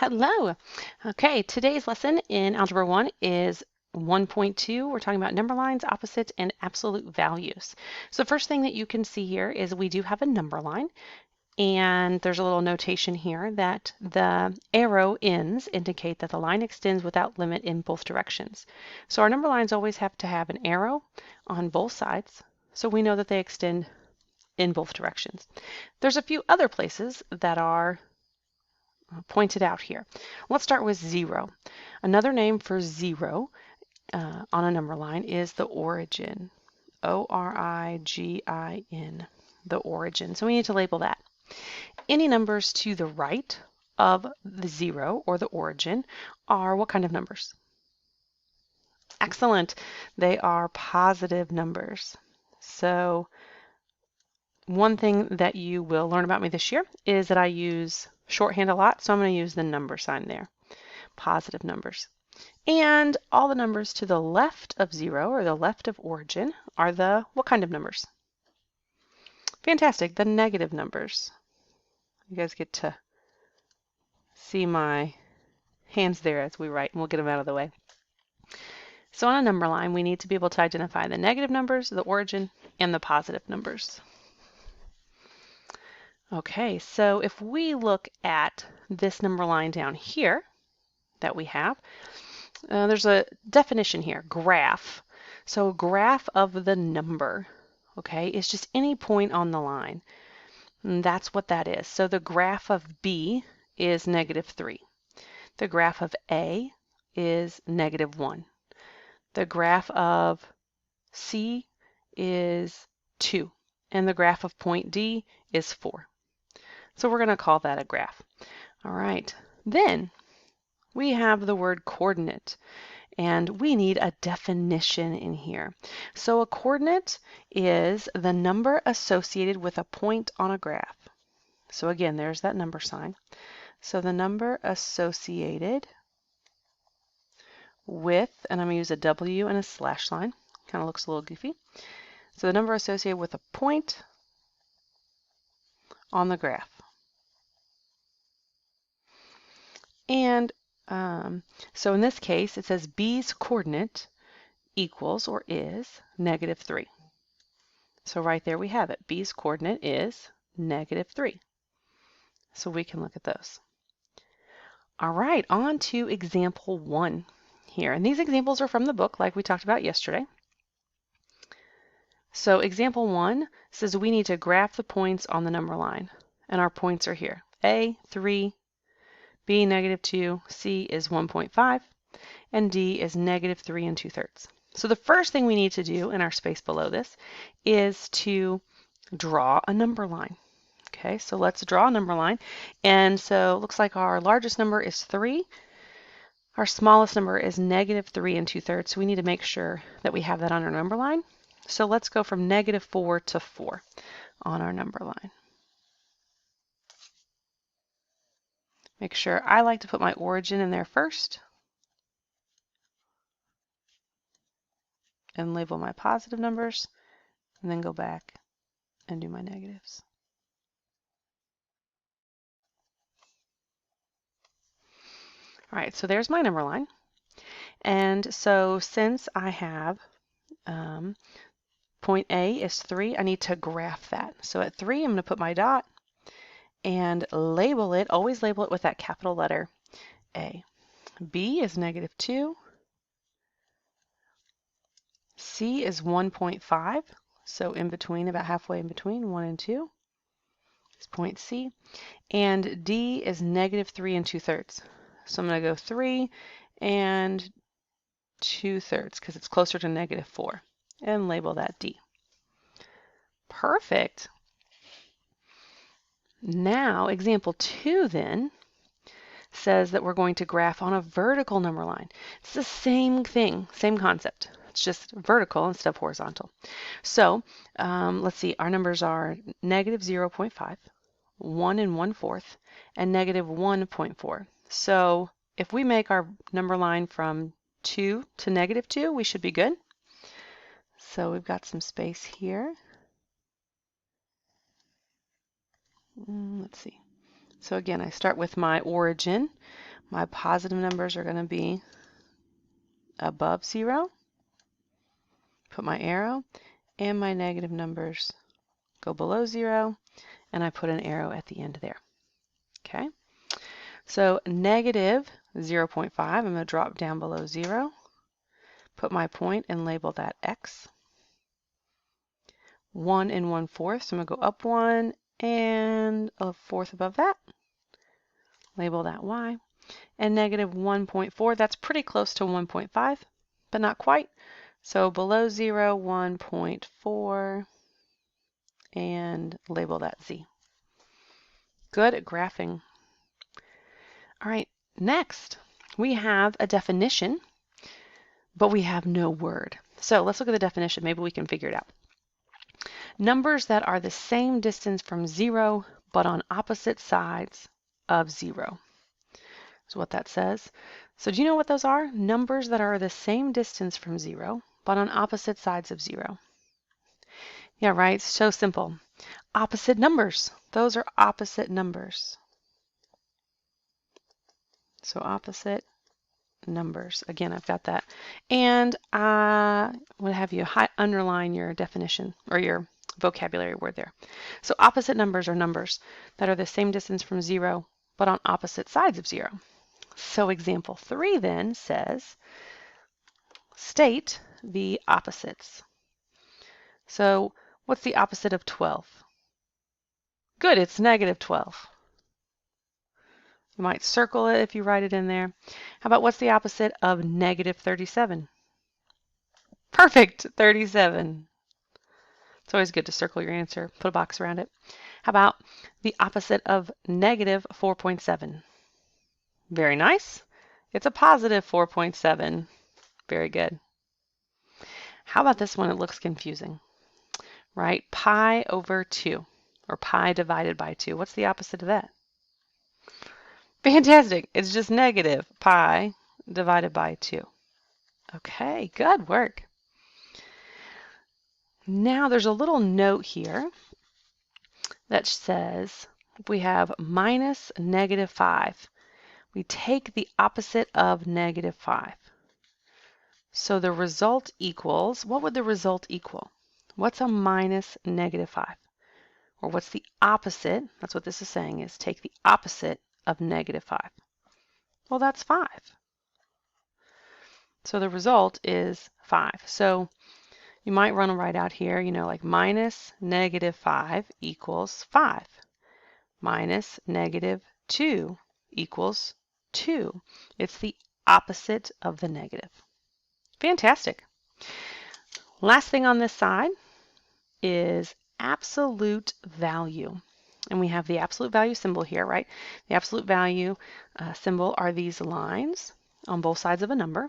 Hello. Okay, today's lesson in Algebra 1 is 1.2. We're talking about number lines, opposites, and absolute values. So the first thing that you can see here is we do have a number line, and there's a little notation here that the arrow ends indicate that the line extends without limit in both directions. So our number lines always have to have an arrow on both sides, so we know that they extend in both directions. There's a few other places that are pointed out here. Let's start with 0. Another name for 0 on a number line is the origin. O-R-I-G-I-N, the origin. So we need to label that. Any numbers to the right of the 0 or the origin are what kind of numbers? Excellent. They are positive numbers. So one thing that you will learn about me this year is that I use shorthand a lot, so I'm going to use the number sign there. Positive numbers. And all the numbers to the left of 0 or the left of origin are the what kind of numbers? Fantastic, the negative numbers. You guys get to see my hands there as we write, and we'll get them out of the way. So on a number line, we need to be able to identify the negative numbers, the origin, and the positive numbers. Okay, so if we look at this number line down here that we have, there's a definition here, graph. So graph of the number, okay, is just any point on the line. And that's what that is. So the graph of B is -3. The graph of A is -1. The graph of C is 2. And the graph of point D is 4. So we're going to call that a graph. All right. Then we have the word coordinate, and we need a definition in here. So a coordinate is the number associated with a point on a graph. So again, there's that number sign. So the number associated with, and I'm going to use a W and a slash line, kind of looks a little goofy. So the number associated with a point on the graph. And so in this case, it says B's coordinate equals or is -3. So right there we have it. B's coordinate is -3. So we can look at those. All right, on to example 1 here. And these examples are from the book like we talked about yesterday. So example 1 says we need to graph the points on the number line. And our points are here. A, 3, B, -2, C is 1.5, and D is -3 2/3. So the first thing we need to do in our space below this is to draw a number line. Okay, so let's draw a number line. And so it looks like our largest number is 3. Our smallest number is -3 2/3. So we need to make sure that we have that on our number line. So let's go from -4 to 4 on our number line. Make sure I like to put my origin in there first and label my positive numbers, and then go back and do my negatives. All right, so there's my number line. And so since I have point A is 3, I need to graph that. So at 3, I'm going to put my dot and label it, always label it with that capital letter A. B is -2. C is 1.5, so in between, about halfway in between 1 and 2 is point C. And D is -3 2/3. So I'm going to go 3 and 2/3 because it's closer to -4 and label that D. Perfect. Now, example 2 then says that we're going to graph on a vertical number line. It's the same thing, same concept. It's just vertical instead of horizontal. So let's see, our numbers are -0.5, 1 and 1/4, and -1.4. So if we make our number line from 2 to -2, we should be good. So we've got some space here. Let's see. So again, I start with my origin. My positive numbers are going to be above 0. Put my arrow, and my negative numbers go below 0, and I put an arrow at the end there. Okay, so negative 0.5, I'm going to drop down below 0, put my point and label that X. 1 and 1/4, so I'm going to go up 1 and a fourth above that. Label that Y. And negative 1.4, that's pretty close to 1.5, but not quite. So below 0, 1.4, and label that Z. Good at graphing. All right, next we have a definition, but we have no word. So let's look at the definition. Maybe we can figure it out. Numbers that are the same distance from 0, but on opposite sides of 0. Is what that says. So do you know what those are? Numbers that are the same distance from 0, but on opposite sides of 0. Yeah, right? So simple. Opposite numbers. Those are opposite numbers. So opposite numbers. Again, I've got that. And I would have you underline your definition or your vocabulary word there. So opposite numbers are numbers that are the same distance from 0, but on opposite sides of 0. So example 3 then says, state the opposites. So what's the opposite of 12? Good, it's negative 12. You might circle it if you write it in there. How about what's the opposite of negative 37? Perfect, 37. It's always good to circle your answer, put a box around it. How about the opposite of negative 4.7? Very nice. It's a positive 4.7. Very good. How about this one? It looks confusing, right? Pi over 2, or pi divided by 2. What's the opposite of that? Fantastic. It's just negative pi divided by 2. Okay, good work. Now there's a little note here that says if we have minus negative 5, we take the opposite of negative 5. So the result equals, what would the result equal? What's a minus negative 5? Or what's the opposite? That's what this is saying, is take the opposite of negative 5. Well, that's 5. So the result is 5. So you might run them right out here, you know, like minus negative 5 equals 5. Minus negative 2 equals 2. It's the opposite of the negative. Fantastic. Last thing on this side is absolute value. And we have the absolute value symbol here, right? The absolute value symbol are these lines on both sides of a number.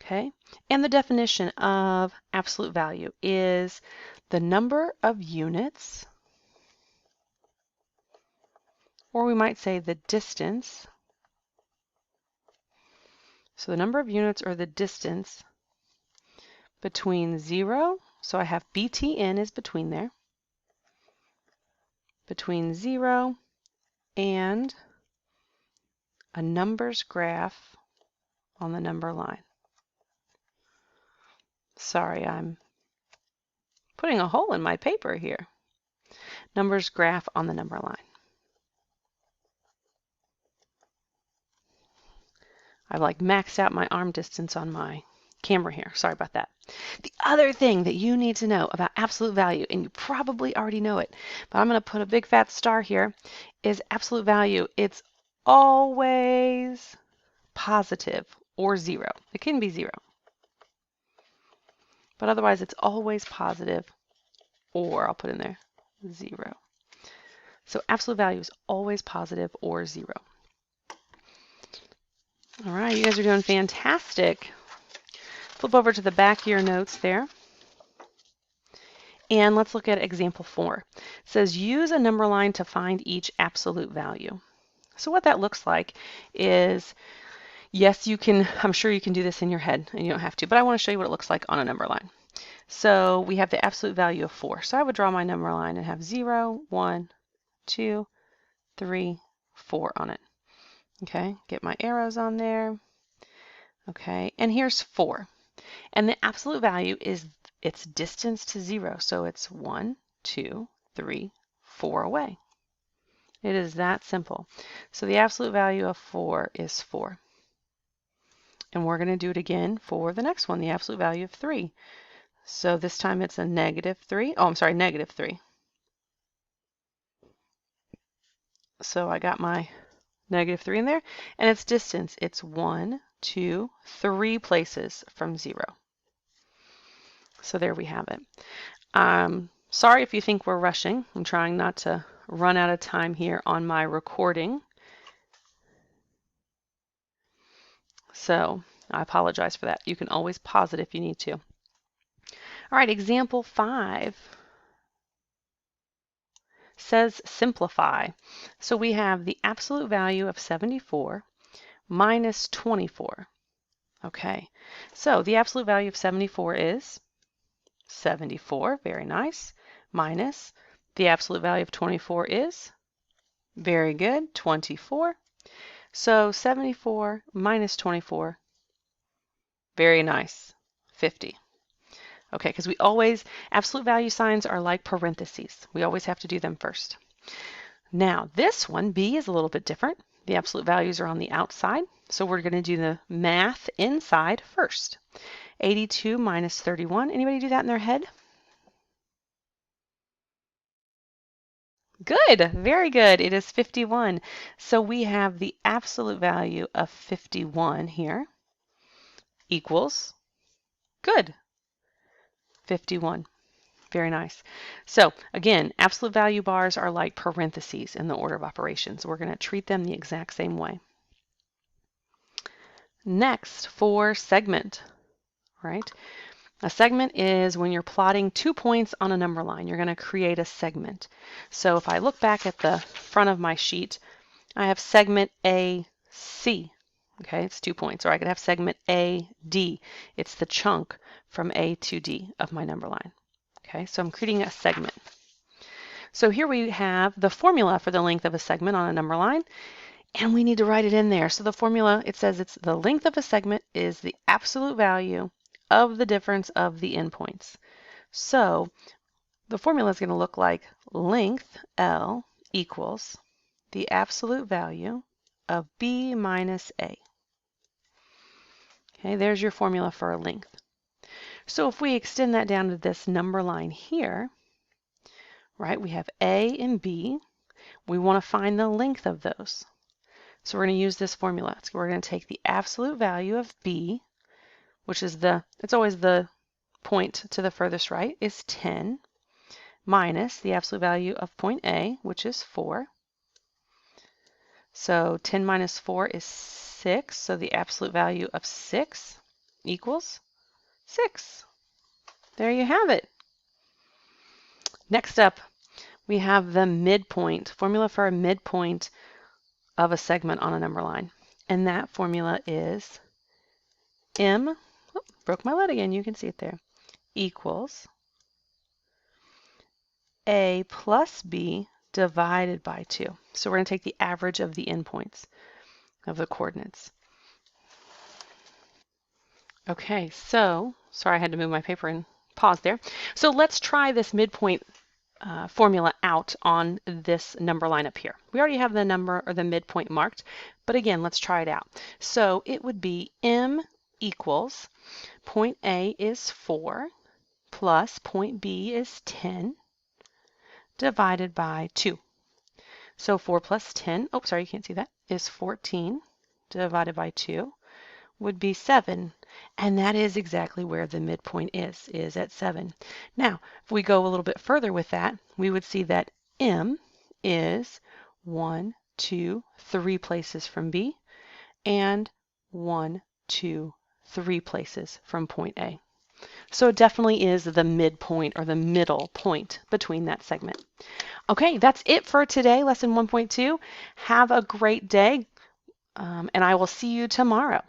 Okay, and the definition of absolute value is the number of units, or we might say the distance. So the number of units or the distance between 0, so I have BTN is between there, between 0 and a numbers graph on the number line. Sorry, I'm putting a hole in my paper here. Numbers graph on the number line. I've like maxed out my arm distance on my camera here. Sorry about that. The other thing that you need to know about absolute value, and you probably already know it, but I'm going to put a big fat star here, is absolute value. It's always positive or 0. It can be 0. But otherwise, it's always positive, or I'll put in there 0. So absolute value is always positive or 0. All right, you guys are doing fantastic. Flip over to the back of your notes there. And let's look at example 4. It says use a number line to find each absolute value. So what that looks like is, yes, you can, I'm sure you can do this in your head and you don't have to, but I want to show you what it looks like on a number line. So we have the absolute value of 4. So I would draw my number line and have 0, 1, 2, 3, 4 on it. Okay, get my arrows on there. Okay, and here's 4. And the absolute value is its distance to 0. So it's 1, 2, 3, 4 away. It is that simple. So the absolute value of 4 is 4. And we're going to do it again for the next one, the absolute value of 3. So this time it's a negative 3. Oh, I'm sorry, negative 3. So I got my negative 3 in there. And its distance, it's 1, 2, 3 places from 0. So there we have it. Sorry if you think we're rushing. I'm trying not to run out of time here on my recording. So I apologize for that. You can always pause it if you need to. All right, example 5 says simplify. So we have the absolute value of 74 minus 24. Okay, so the absolute value of 74 is 74, very nice, minus the absolute value of 24 is, very good, 24. So 74 minus 24, very nice, 50. Okay, because we always, absolute value signs are like parentheses. We always have to do them first. Now this one, B, is a little bit different. The absolute values are on the outside, so we're going to do the math inside first. 82 minus 31. Anybody do that in their head? Good, very good. It is 51. So we have the absolute value of 51 here equals, good, 51. Very nice. So again, absolute value bars are like parentheses in the order of operations. We're going to treat them the exact same way. Next, for segment, right? A segment is when you're plotting 2 points on a number line. You're going to create a segment. So if I look back at the front of my sheet, I have segment AC. Okay, it's 2 points. Or I could have segment AD. It's the chunk from A to D of my number line. Okay, so I'm creating a segment. So here we have the formula for the length of a segment on a number line, and we need to write it in there. So the formula, it says it's the length of a segment is the absolute value of the difference of the endpoints. So the formula is going to look like length L equals the absolute value of B minus A. Okay, there's your formula for a length. So if we extend that down to this number line here, right, we have A and B. We want to find the length of those. So we're going to use this formula. So we're going to take the absolute value of B, which is it's always the point to the furthest right, is 10, minus the absolute value of point A, which is 4. So 10 minus 4 is 6, so the absolute value of 6 equals 6. There you have it. Next up, we have the midpoint, formula for a midpoint of a segment on a number line. And that formula is M, broke my lead again, you can see it there, equals A plus B divided by 2. So we're going to take the average of the endpoints of the coordinates. Okay, so, sorry I had to move my paper and pause there. So let's try this midpoint formula out on this number line up here. We already have the number or the midpoint marked, but again, let's try it out. So it would be M equals point A is 4 plus point B is 10 divided by 2. So 4 plus 10, oh, sorry, you can't see that, is 14 divided by 2 would be 7. And that is exactly where the midpoint is at 7. Now, if we go a little bit further with that, we would see that M is 1, 2, 3 places from B, and 1, 2, 3 places from point A. So it definitely is the midpoint or the middle point between that segment. Okay, that's it for today, lesson 1.2. Have a great day, and I will see you tomorrow.